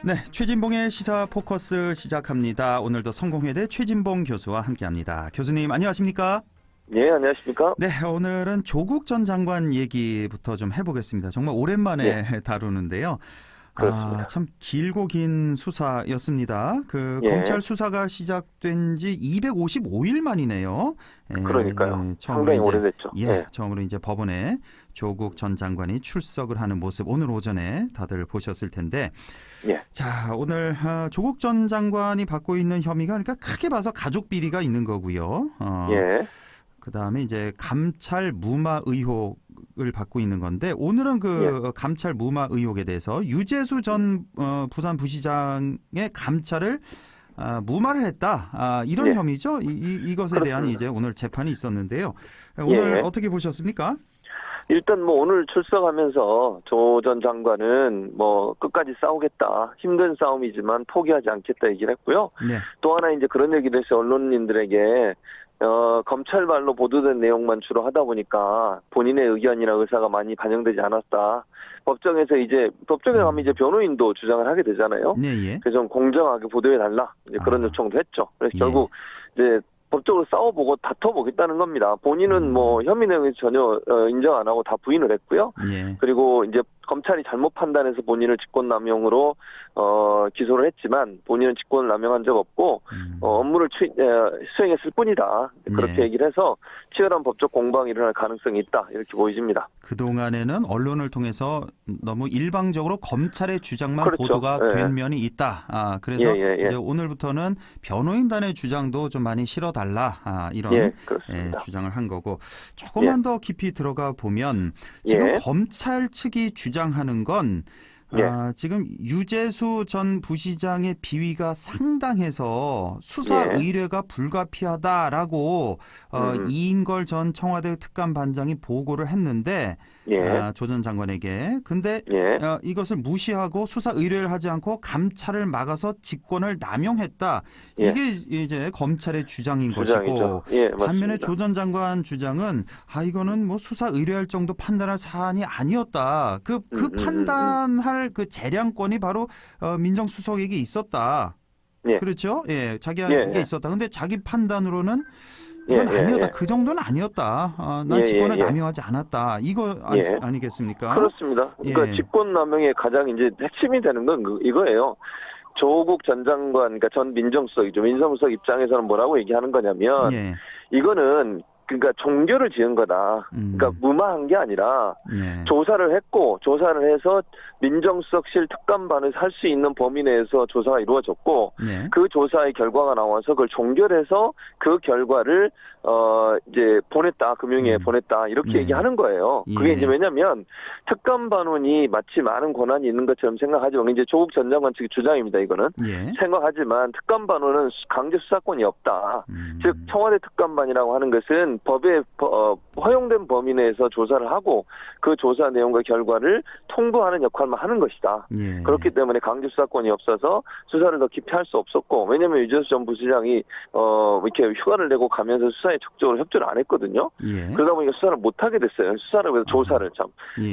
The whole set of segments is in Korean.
네, 최진봉의 시사 포커스 시작합니다. 오늘도 성공회대 최진봉 교수와 함께합니다. 교수님 안녕하십니까? 네, 안녕하십니까? 네, 오늘은 조국 전 장관 얘기부터 좀 해보겠습니다. 정말 오랜만에 다루는데요. 그렇습니다. 참 길고 긴 수사였습니다. 예. 검찰 수사가 시작된 지 255일 만이네요. 그러니까요. 처음으로 상당히 오래됐죠. 처음으로 이제 법원에 조국 전 장관이 출석을 하는 모습 오늘 오전에 다들 보셨을 텐데, 자 오늘 조국 전 장관이 받고 있는 혐의가 그러니까 크게 봐서 가족 비리가 있는 거고요. 그다음에 이제 감찰 무마 의혹을 받고 있는 건데 오늘은 감찰 무마 의혹에 대해서 유재수 전 부산부시장의 감찰을 무마를 했다. 이런 혐의죠. 이것에 대한 그렇습니다. 이제 오늘 재판이 있었는데요. 오늘 어떻게 보셨습니까? 일단 오늘 출석하면서 조 전 장관은 끝까지 싸우겠다. 힘든 싸움이지만 포기하지 않겠다 얘기를 했고요. 또 하나 이제 그런 얘기를 했어요. 언론인들에게 검찰 말로 보도된 내용만 주로 하다 보니까 본인의 의견이나 의사가 많이 반영되지 않았다. 법정에 가면 이제 변호인도 주장을 하게 되잖아요. 그래서 좀 공정하게 보도해달라. 이제 그런 요청도 했죠. 그래서 결국 이제 법적으로 싸워보고 다퉈보겠다는 겁니다. 본인은 혐의 내용에 전혀 인정 안 하고 다 부인을 했고요. 그리고 이제 검찰이 잘못 판단해서 본인을 직권남용으로 기소를 했지만 본인은 직권을 남용한 적 없고 업무를 수행했을 뿐이다. 그렇게 얘기를 해서 치열한 법적 공방이 일어날 가능성이 있다. 이렇게 보여집니다. 그동안에는 언론을 통해서 너무 일방적으로 검찰의 주장만 보도가 된 면이 있다. 그래서 이제 오늘부터는 변호인단의 주장도 좀 많이 실어달라. 이런 주장을 한 거고 조금만 더 깊이 들어가 보면 지금 검찰 측이 주장하는 건 지금 유재수 전 부시장의 비위가 상당해서 수사 의뢰가 불가피하다라고 이인걸 전 청와대 특감반장이 보고를 했는데 조 전 장관에게 근데 이것을 무시하고 수사 의뢰를 하지 않고 감찰을 막아서 직권을 남용했다. 이게 이제 검찰의 주장인 것이고 반면에 조 전 장관 주장은 이거는 수사 의뢰할 정도 판단할 사안이 아니었다. 그 판단할 그 재량권이 바로 민정수석에게 있었다. 그렇죠? 자기에게 있었다. 근데 자기 판단으로는 이건 아니었다. 그 정도는 아니었다. 난 직권을 남용하지 않았다. 이거 아니겠습니까? 그렇습니다. 그러니까 직권남용의 가장 이제 핵심이 되는 건 이거예요. 조국 전 장관, 그러니까 전 민정수석이죠. 민정수석 입장에서는 뭐라고 얘기하는 거냐면 이거는 그러니까 종교를 지은 거다. 그러니까 무마한 게 아니라 조사를 했고 조사를 해서 민정수석실 특감반에서 할 수 있는 범위 내에서 조사가 이루어졌고 그 조사의 결과가 나와서 그걸 종결해서 그 결과를 이제 보냈다. 금융위에 보냈다. 이렇게 얘기하는 거예요. 그게 이제 왜냐면 특감반원이 마치 많은 권한이 있는 것처럼 생각하지만 이제 조국 전 장관 측의 주장입니다. 이거는 생각하지만 특감반원은 강제 수사권이 없다. 즉 청와대 특감반이라고 하는 것은 법에 허용된 범위 내에서 조사를 하고 그 조사 내용과 결과를 통보하는 역할만 하는 것이다. 그렇기 때문에 강제 수사권이 없어서 수사를 더 깊이 할 수 없었고 왜냐하면 유재수 전 부시장이 이렇게 휴가를 내고 가면서 수사에 적극적으로 협조를 안 했거든요. 그러다 보니까 수사를 못 하게 됐어요. 수사를 그래서 조사를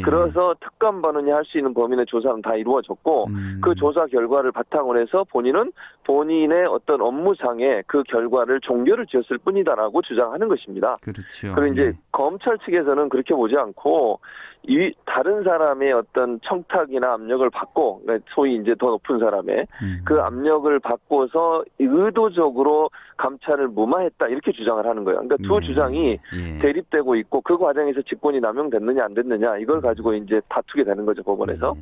그래서 특감반원이 할 수 있는 범위 내 조사는 다 이루어졌고 그 조사 결과를 바탕으로 해서 본인은 본인의 어떤 업무상의 그 결과를 종결을 지었을 뿐이다라고 주장하는 것입니다. 그렇죠. 그리고 이제 검찰 측에서는 그렇게 보지 않고 다른 사람의 어떤 청탁이나 압력을 받고 소위 이제 더 높은 사람의 그 압력을 받고서 의도적으로 감찰을 무마했다 이렇게 주장을 하는 거예요. 그러니까 두 주장이 대립되고 있고 그 과정에서 직권이 남용됐느냐 안 됐느냐 이걸 가지고 이제 다투게 되는 거죠 법원에서.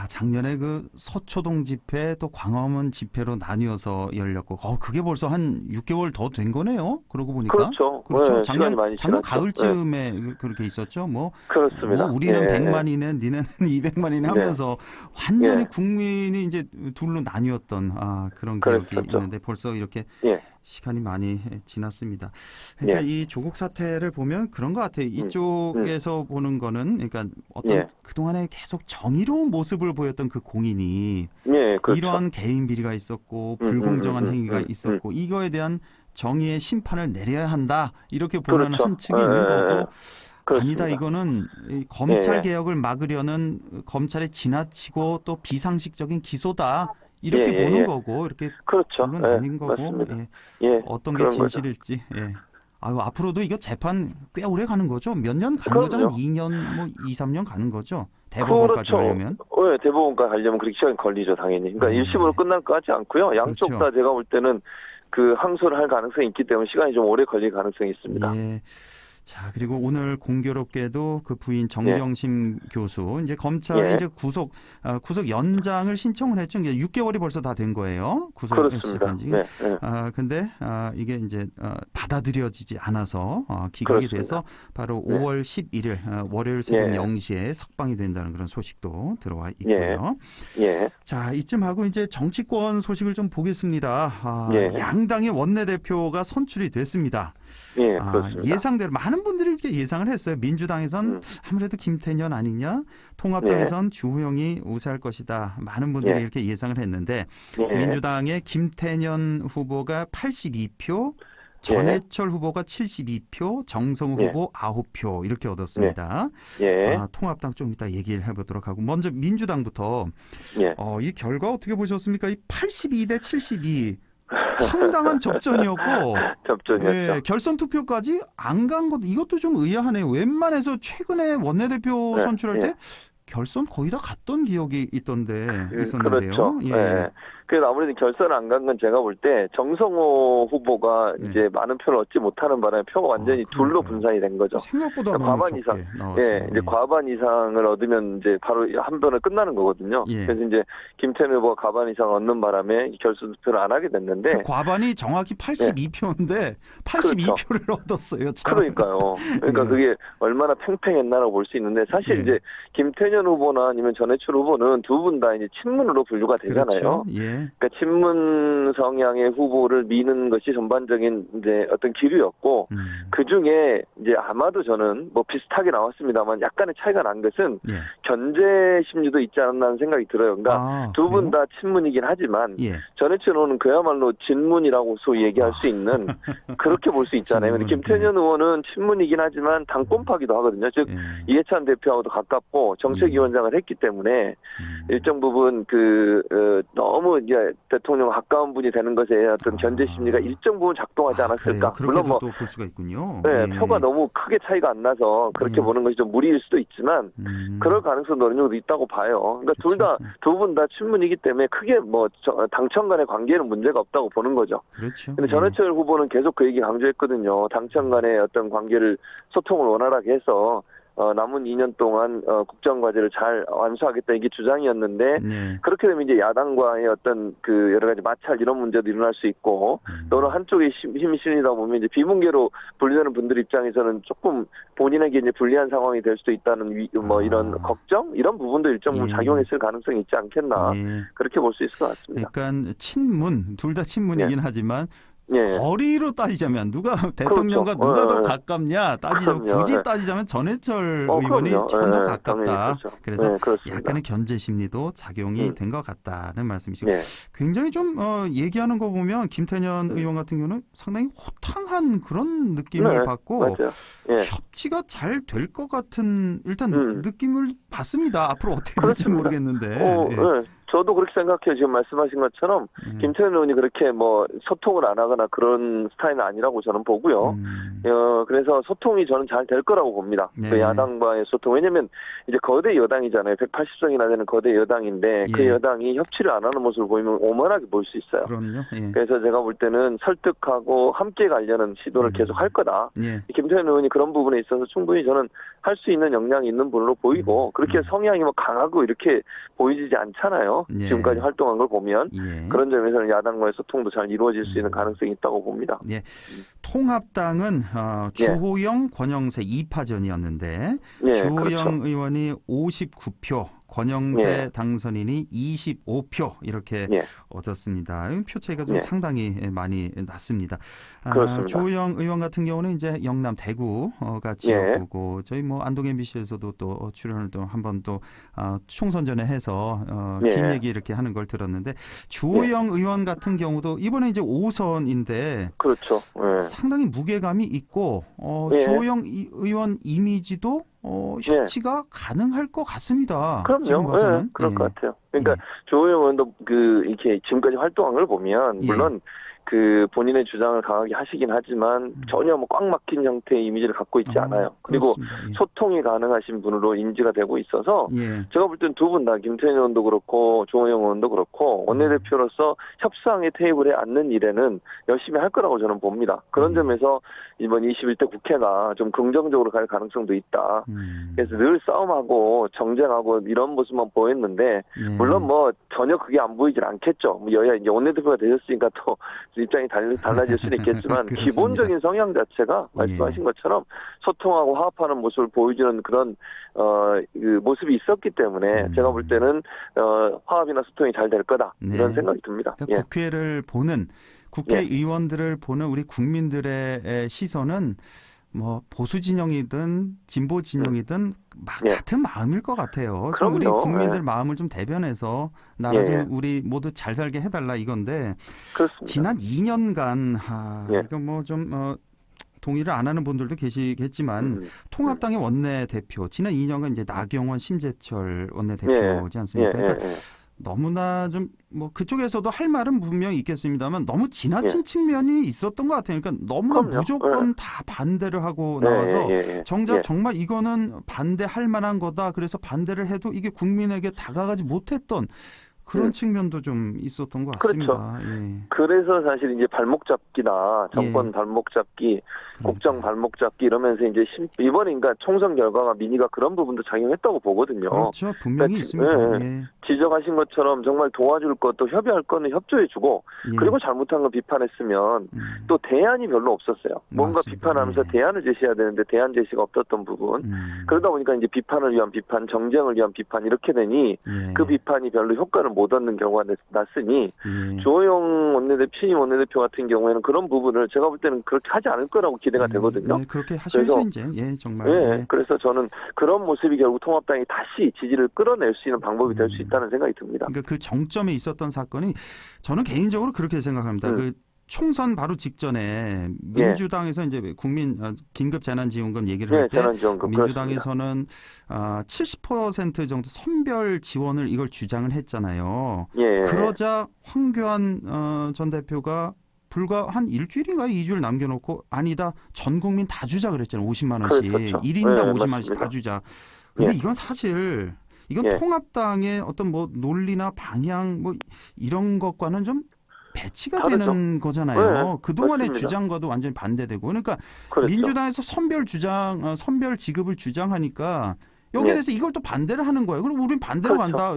작년에 그 서초동 집회 또 광화문 집회로 나뉘어서 열렸고 그게 벌써 한 6개월 더 된 거네요. 그러고 보니까. 그렇죠. 작년 가을쯤에 그렇게 있었죠. 그렇습니다. 우리는 100만이네, 니는 200만이네 하면서 완전히 국민이 이제 둘로 나뉘었던 그런 기억이 있는데 벌써 이렇게 시간이 많이 지났습니다. 그러니까 이 조국 사태를 보면 그런 것 같아요. 이쪽에서 보는 거는 그러니까 어떤 그동안에 계속 정의로운 모습을 보였던 그 공인이 이러한 개인 비리가 있었고 불공정한 행위가 있었고 이거에 대한 정의의 심판을 내려야 한다. 이렇게 보는 한 측이 있는 거고 그렇습니다. 아니다 이거는 이 검찰 예. 개혁을 막으려는 검찰의 지나치고 또 비상식적인 기소다 이렇게 예. 보는 거고 이렇게 그렇죠. 결론 예. 아닌 거고 맞습니다. 예. 예. 어떤 게 그런 거죠. 진실일지. 예. 아유 앞으로도 이거 재판 꽤 오래 가는 거죠? 몇 년 가는 거죠? 한 2년 뭐 2, 3년 가는 거죠? 대법원까지 그렇죠. 가려면? 네, 대법원까지 가려면 그렇게 시간이 걸리죠, 당연히. 그러니까 예. 1심으로 끝날 것 같지 않고요. 양쪽 그렇죠. 다 제가 볼 때는 그 항소를 할 가능성이 있기 때문에 시간이 좀 오래 걸릴 가능성이 있습니다. 예. 자 그리고 오늘 공교롭게도 그 부인 정경심 교수 이제 검찰이 이제 구속 연장을 신청을 했죠. 이게 6개월이 벌써 다 된 거예요. 구속 시작한 지. 네. 근데 이게 이제 받아들여지지 않아서 기각이 그렇습니다. 돼서 바로 5월 11일 월요일 새벽 0시에 석방이 된다는 그런 소식도 들어와 있고요. 자 이쯤 하고 이제 정치권 소식을 좀 보겠습니다. 양당의 원내대표가 선출이 됐습니다. 그렇습니다. 예상대로 많은 분들이 이렇게 예상을 했어요. 민주당에선 아무래도 김태년 아니냐, 통합당에선 주호영이 우세할 것이다. 많은 분들이 이렇게 예상을 했는데 민주당의 김태년 후보가 82표, 전해철 후보가 72표, 정성우 후보 9표 이렇게 얻었습니다. 통합당 좀 이따 얘기를 해보도록 하고 먼저 민주당부터 이 결과 어떻게 보셨습니까? 이 82대 72 상당한 접전이었고 접전이었죠. 결선 투표까지 안 간 것도 이것도 좀 의아하네요. 웬만해서 최근에 원내대표 선출할 때 결선 거의 다 갔던 기억이 있었는데요. 그렇죠. 그래서 아무래도 결선 안 간 건 제가 볼 때 정성호 후보가 이제 많은 표를 얻지 못하는 바람에 표가 완전히 둘로 분산이 된 거죠. 생각보다 그러니까 과반 이상, 이제 과반 이상을 얻으면 이제 바로 한 번에 끝나는 거거든요. 그래서 이제 김태년 후보가 과반 이상 얻는 바람에 결선 투표를 안 하게 됐는데 그 과반이 정확히 82표인데 82표를 그렇죠. 얻었어요. 그러니까요. 그러니까 그게 얼마나 팽팽했나라고 볼 수 있는데 사실 이제 김태년 후보나 아니면 전해철 후보는 두 분 다 이제 친문으로 분류가 되잖아요. 그렇죠. 그러니까 친문 성향의 후보를 미는 것이 전반적인 이제 어떤 기류였고 그 중에 이제 아마도 저는 뭐 비슷하게 나왔습니다만 약간의 차이가 난 것은 견제 심리도 있지 않았나 하는 생각이 들어요. 그러니까 두 분 다 친문이긴 하지만 전해철 의원은 그야말로 진문이라고 소위 얘기할 수 있는 그렇게 볼 수 있잖아요. 근데 김태년 의원은 친문이긴 하지만 당권파기도 하거든요. 즉 이해찬 대표하고도 가깝고 정책위원장을 했기 때문에 일정 부분 너무 이제 대통령 가까운 분이 되는 것에 어떤 견제 심리가 일정 부분 작동하지 않았을까. 물론 뭐 볼 수가 있군요. 표가 너무 크게 차이가 안 나서 그렇게 보는 것이 좀 무리일 수도 있지만 그럴 가능성도 어느 정도 있다고 봐요. 그러니까 두 분 다 친문이기 때문에 크게 뭐 당청 간의 관계는 문제가 없다고 보는 거죠. 그렇죠. 근데 전해철 후보는 계속 그 얘기 강조했거든요. 당청 간의 어떤 관계를 소통을 원활하게 해서 남은 2년 동안 국정과제를 잘 완수하겠다 이게 주장이었는데 그렇게 되면 이제 야당과의 어떤 그 여러 가지 마찰 이런 문제도 일어날 수 있고 또는 한쪽에 힘이 실리다 보면 이제 비문계로 분류되는 분들 입장에서는 조금 본인에게 이제 불리한 상황이 될 수도 있다는 뭐 이런 걱정 이런 부분도 일정 부분 작용했을 가능성이 있지 않겠나 그렇게 볼 수 있을 것 같습니다. 그러니까 친문 둘 다 친문이긴 하지만 거리로 따지자면 누가 대통령과 누가 더 가깝냐 따지자면 굳이 따지자면 전해철 의원이 조금 더 가깝다. 그래서 약간의 견제 심리도 작용이 된 것 같다는 말씀이시고 굉장히 좀 얘기하는 거 보면 김태년 의원 같은 경우는 상당히 호탕한 그런 느낌을 받고 협치가 잘 될 것 같은 일단 느낌을 받습니다. 앞으로 어떻게 될지 모르겠는데. 저도 그렇게 생각해요. 지금 말씀하신 것처럼 김태년 의원이 그렇게 뭐 소통을 안 하거나 그런 스타일은 아니라고 저는 보고요. 그래서 소통이 저는 잘 될 거라고 봅니다. 그 야당과의 소통. 왜냐하면 이제 거대 여당이잖아요. 180석이나 되는 거대 여당인데 그 여당이 협치를 안 하는 모습을 보이면 오만하게 보일 수 있어요. 그럼요. 그래서 제가 볼 때는 설득하고 함께 가려는 시도를 계속 할 거다. 김태년 의원이 그런 부분에 있어서 충분히 저는 할 수 있는 역량이 있는 분으로 보이고 그렇게 성향이 뭐 강하고 이렇게 보이지 않잖아요. 지금까지 활동한 걸 보면 그런 점에서는 야당과의 소통도 잘 이루어질 수 있는 가능성이 있다고 봅니다. 통합당은 주호영, 권영세 2파전이었는데 주호영 의원이 59표 권영세 당선인이 25표 이렇게 얻었습니다. 표 차이가 좀 상당히 많이 났습니다. 주호영 의원 같은 경우는 이제 영남 대구가 지역구고 저희 뭐 안동 MBC에서도 또 출연을 또 한번 또 총선 전에 해서 긴 얘기 이렇게 하는 걸 들었는데 주호영 의원 같은 경우도 이번에 이제 5선인데 그렇죠. 상당히 무게감이 있고 주호영 의원 이미지도 협치가 가능할 것 같습니다. 그럼요. 그럴 것 같아요. 그러니까 주호영 의원도 이렇게 지금까지 활동한 걸 보면 물론 본인의 주장을 강하게 하시긴 하지만 전혀 뭐 꽉 막힌 형태의 이미지를 갖고 있지 않아요. 그리고 소통이 가능하신 분으로 인지가 되고 있어서 제가 볼 땐 두 분 다 김태년 의원도 그렇고 주호영 의원도 그렇고 원내대표로서 협상의 테이블에 앉는 일에는 열심히 할 거라고 저는 봅니다. 그런 점에서 이번 21대 국회가 좀 긍정적으로 갈 가능성도 있다. 그래서 늘 싸움하고 정쟁하고 이런 모습만 보였는데 물론 뭐 전혀 그게 안 보이질 않겠죠. 뭐 여야 이제 원내대표가 되셨으니까 또 입장이 달라질 수는 있겠지만 기본적인 성향 자체가 말씀하신 것처럼 소통하고 화합하는 모습을 보여주는 그런 그 모습이 있었기 때문에 제가 볼 때는 화합이나 소통이 잘 될 거다 이런 생각이 듭니다. 그러니까 국회를 보는 국회의원들을 보는 우리 국민들의 시선은 뭐 보수 진영이든 진보 진영이든 같은 마음일 것 같아요. 좀 우리 국민들 마음을 좀 대변해서 나라 좀 우리 모두 잘 살게 해달라 이건데 그렇습니다. 지난 2년간 이거 뭐 좀 동의를 안 하는 분들도 계시겠지만 통합당의 원내대표 지난 2년간 이제 나경원, 심재철 원내대표지 않습니까? 그러니까 너무나 좀 뭐 그쪽에서도 할 말은 분명히 있겠습니다만 너무 지나친 측면이 있었던 것 같아요. 그러니까 너무나 무조건 다 반대를 하고 나와서 정작 정말 이거는 반대할 만한 거다. 그래서 반대를 해도 이게 국민에게 다가가지 못했던 그런 측면도 좀 있었던 것 같습니다. 그래서 사실 이제 발목 잡기나 정권 발목 잡기, 국정 발목 잡기 이러면서 이제 이번에 그러니까 총선 결과가 민의가 그런 부분도 작용했다고 보거든요. 그렇죠. 분명히 있습니다. 지적하신 것처럼 정말 도와줄 것도 협의할 거는 협조해주고 그리고 잘못한 거 비판했으면 또 대안이 별로 없었어요. 뭔가 비판하면서 대안을 제시해야 되는데 대안 제시가 없었던 부분. 그러다 보니까 이제 비판을 위한 비판, 정쟁을 위한 비판 이렇게 되니 그 비판이 별로 효과를 못 얻는 경우가 났으니 주호영 원내대표, 신임 원내대표 같은 경우에는 그런 부분을 제가 볼 때는 그렇게 하지 않을 거라고 기대가 되거든요. 그렇게 하셔야죠 이제. 정말. 그래서 저는 그런 모습이 결국 통합당이 다시 지지를 끌어낼 수 있는 방법이 될 수 있다는 생각이 듭니다. 그러니까 그 정점에 있었던 사건이 저는 개인적으로 그렇게 생각합니다. 그 총선 바로 직전에 민주당에서 이제 국민 긴급 재난지원금 얘기를 할 때 민주당에서는 70% 정도 선별 지원을 이걸 주장을 했잖아요. 그러자 황교안 전 대표가 불과 한 일주일인가 2주를 남겨놓고 아니다 전 국민 다 주자 그랬잖아요. 50만 원씩. 1인당 50만 원씩 다 주자. 근데 이건 사실 이건 통합당의 어떤 뭐 논리나 방향 뭐 이런 것과는 좀 배치가 되는 거잖아요. 그동안의 주장과도 완전히 반대되고. 그러니까 민주당에서 선별 지급을 주장하니까 여기에 대해서 이걸 또 반대를 하는 거예요. 그럼 우린 반대로 간다.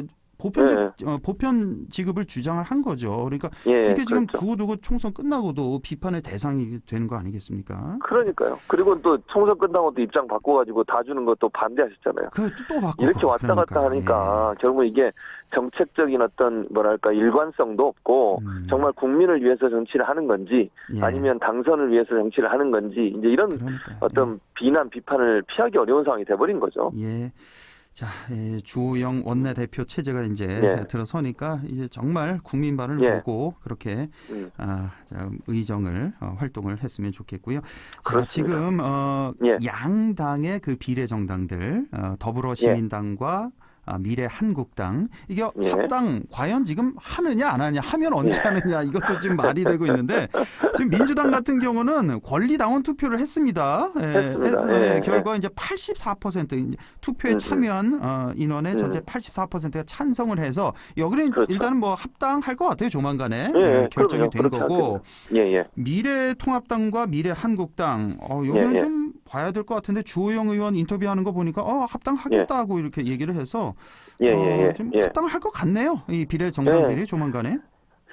보편 지급을 주장을 한 거죠. 그러니까 이게 지금 두고두고 총선 끝나고도 비판의 대상이 되는 거 아니겠습니까? 그러니까요. 그리고 또 총선 끝나고도 입장 바꿔가지고 다 주는 것도 반대하셨잖아요. 또 바꾸고. 이렇게 왔다 갔다 하니까 결국 이게 정책적인 어떤 뭐랄까 일관성도 없고 정말 국민을 위해서 정치를 하는 건지 아니면 당선을 위해서 정치를 하는 건지 이제 이런 어떤 비난 비판을 피하기 어려운 상황이 돼버린 거죠. 자, 주호영 원내대표 체제가 이제 들어서니까 이제 정말 국민반을 보고 그렇게 의정을 활동을 했으면 좋겠고요. 자, 지금 양당의 그 비례 정당들 더불어시민당과 미래한국당 이게 합당 과연 지금 하느냐 안 하느냐 하면 언제 하느냐 이것도 지금 말이 되고 있는데 지금 민주당 같은 경우는 권리당원 투표를 했습니다. 결과 이제 84% 투표에 참여한 인원의 전체 84%가 찬성을 해서 여기는 일단은 뭐 합당할 것 같아요. 조만간에 결정이 된 거고 미래통합당과 미래한국당 여기는 좀 봐야 될 것 같은데 주호영 의원 인터뷰하는 거 보니까 합당하겠다고 이렇게 얘기를 해서 좀 합당을 할 것 같네요. 이 비례 정당들이 조만간에.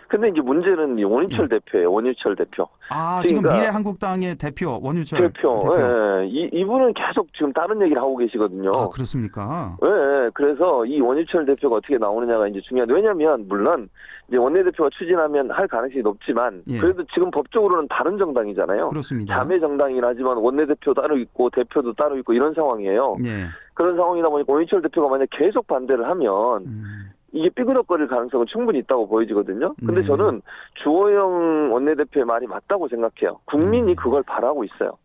근데 이제 문제는 이 원유철 대표예요. 원유철 대표. 아, 지금 그러니까 미래한국당의 대표 원유철 대표. 예, 이분은 계속 지금 다른 얘기를 하고 계시거든요. 아, 그렇습니까? 예, 그래서 이 원유철 대표가 어떻게 나오느냐가 이제 중요한데, 왜냐하면 물론 이제 원내대표가 추진하면 할 가능성이 높지만 예. 그래도 지금 법적으로는 다른 정당이잖아요. 그렇습니다. 자매 정당이긴 하지만 원내대표 따로 있고 대표도 따로 있고 이런 상황이에요. 예. 그런 상황이다 보니까 원유철 대표가 만약 계속 반대를 하면 이게 삐그덕거릴 가능성은 충분히 있다고 보여지거든요. 근데 네. 저는 주호영 원내대표의 말이 맞다고 생각해요. 국민이 그걸 바라고 있어요.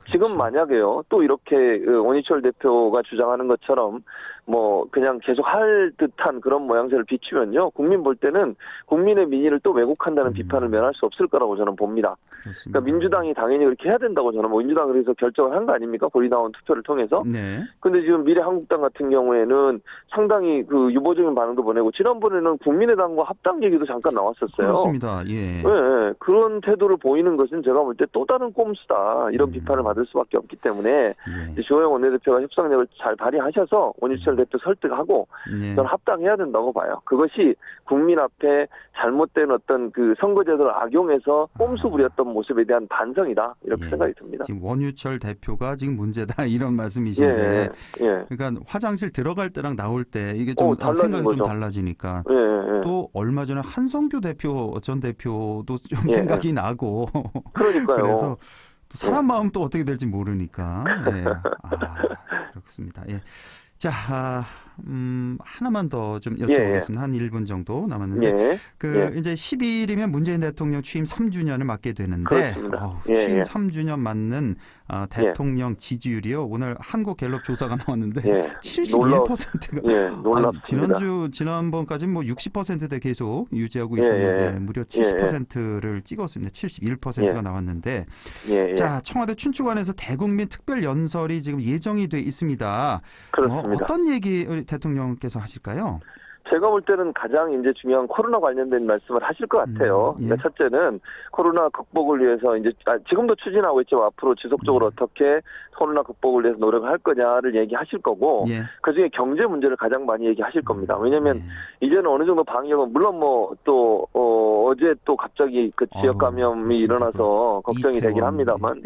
지금 그렇죠. 만약에요, 또 이렇게 원희철 대표가 주장하는 것처럼 뭐 그냥 계속 할 듯한 그런 모양새를 비추면요, 국민 볼 때는 국민의 민의를 또 왜곡한다는 비판을 면할 수 없을 거라고 저는 봅니다. 그렇습니다. 그러니까 민주당이 당연히 그렇게 해야 된다고 저는, 뭐 민주당이 그래서 결정을 한 거 아닙니까? 고리나온 투표를 통해서. 네. 근데 지금 미래한국당 같은 경우에는 상당히 그 유보적인 반응도 보내고, 지난번에는 국민의당과 합당 얘기도 잠깐 나왔었어요. 그렇습니다. 예. 네, 그런 태도를 보이는 것은 제가 볼 때 또 다른 꼼수다, 이런 비판을 받을 수밖에 없기 때문에 예. 주호영 원내대표가 협상력을 잘 발휘하셔서 원유철 대표 설득하고 예. 저는 합당해야 된다고 봐요. 그것이 국민 앞에 잘못된 어떤 그 선거제도를 악용해서 꼼수 부렸던 모습에 대한 반성이다, 이렇게 예. 생각이 듭니다. 지금 원유철 대표가 지금 문제다 이런 말씀이신데, 예. 그러니까 화장실 들어갈 때랑 나올 때 이게 좀 달라진 생각이 거죠. 좀 달라지니까. 예. 또 얼마 전에 한성규 대표 전 대표도 좀 예. 생각이 나고 그러니까요. 그래서 또 사람 마음 또 어떻게 될지 모르니까. 예. 그렇습니다. 예. 자, 하나만 더 좀 여쭤보겠습니다. 한 1분 정도 남았는데, 이제 10일이면 문재인 대통령 취임 3주년을 맞게 되는데, 취임 3주년 맞는 대통령 지지율이요. 오늘 한국갤럽 조사가 나왔는데 71%가 놀랍습니다. 지난번까지 뭐 60%대 계속 유지하고 있었는데 무려 70%를 찍었습니다. 71%가 나왔는데, 자, 청와대 춘추관에서 대국민 특별 연설이 지금 예정이 돼 있습니다. 그렇습니다. 어떤 얘기 우리 대통령께서 하실까요? 제가 볼 때는 가장 이제 중요한 코로나 관련된 말씀을 하실 것 같아요. 예. 그러니까 첫째는 코로나 극복을 위해서 이제 지금도 추진하고 있지만 앞으로 지속적으로 어떻게 코로나 극복을 위해서 노력을 할 거냐를 얘기하실 거고, 예. 그중에 경제 문제를 가장 많이 얘기하실 겁니다. 왜냐하면 이제는 어느 정도 방역은 물론 뭐 또 어제 또 갑자기 그 지역 감염이 일어나서 걱정이 되긴 합니다만,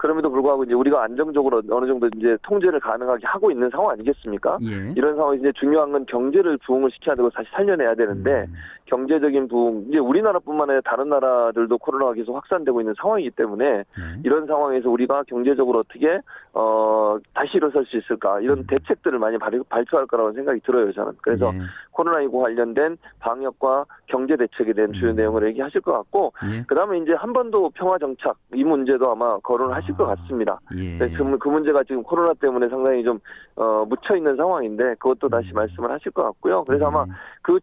그럼에도 불구하고 이제 우리가 안정적으로 어느 정도 이제 통제를 가능하게 하고 있는 상황 아니겠습니까? 이런 상황에서 이제 중요한 건 경제를 부흥을 시켜야 되고 다시 살려내야 되는데, 경제적인 부흥, 이제 우리나라뿐만 아니라 다른 나라들도 코로나가 계속 확산되고 있는 상황이기 때문에 이런 상황에서 우리가 경제적으로 어떻게 다시 일어설 수 있을까, 이런 대책들을 많이 발표할 거라고 생각이 들어요, 저는. 그래서 코로나19 관련된 방역과 경제 대책에 대한 주요 내용을 얘기하실 것 같고, 그다음에 이제 한반도 평화 정착 이 문제도 아마 거론을 하실 것 같습니다. 그 문제가 지금 코로나 때문에 상당히 좀 묻혀 있는 상황인데 그것도 다시 말씀을 하실 것 같고요. 그래서 아마 그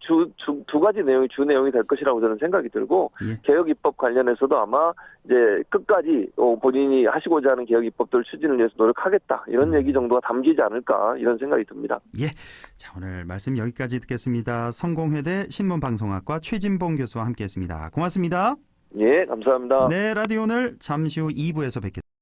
두 가지 내용이 주 내용이 될 것이라고 저는 생각이 들고, 개혁 입법 관련해서도 아마 이제 끝까지 본인이 하시고자 하는 개혁 입법들 추진을 위해서 노력하겠다, 이런 얘기 정도가 담기지 않을까, 이런 생각이 듭니다. 예. 자, 오늘 말씀 여기까지 듣겠습니다. 성공회대 신문방송학과 최진봉 교수와 함께했습니다. 고맙습니다. 예, 감사합니다. 네, 라디오 오늘 잠시 후 2부에서 뵙겠습니다.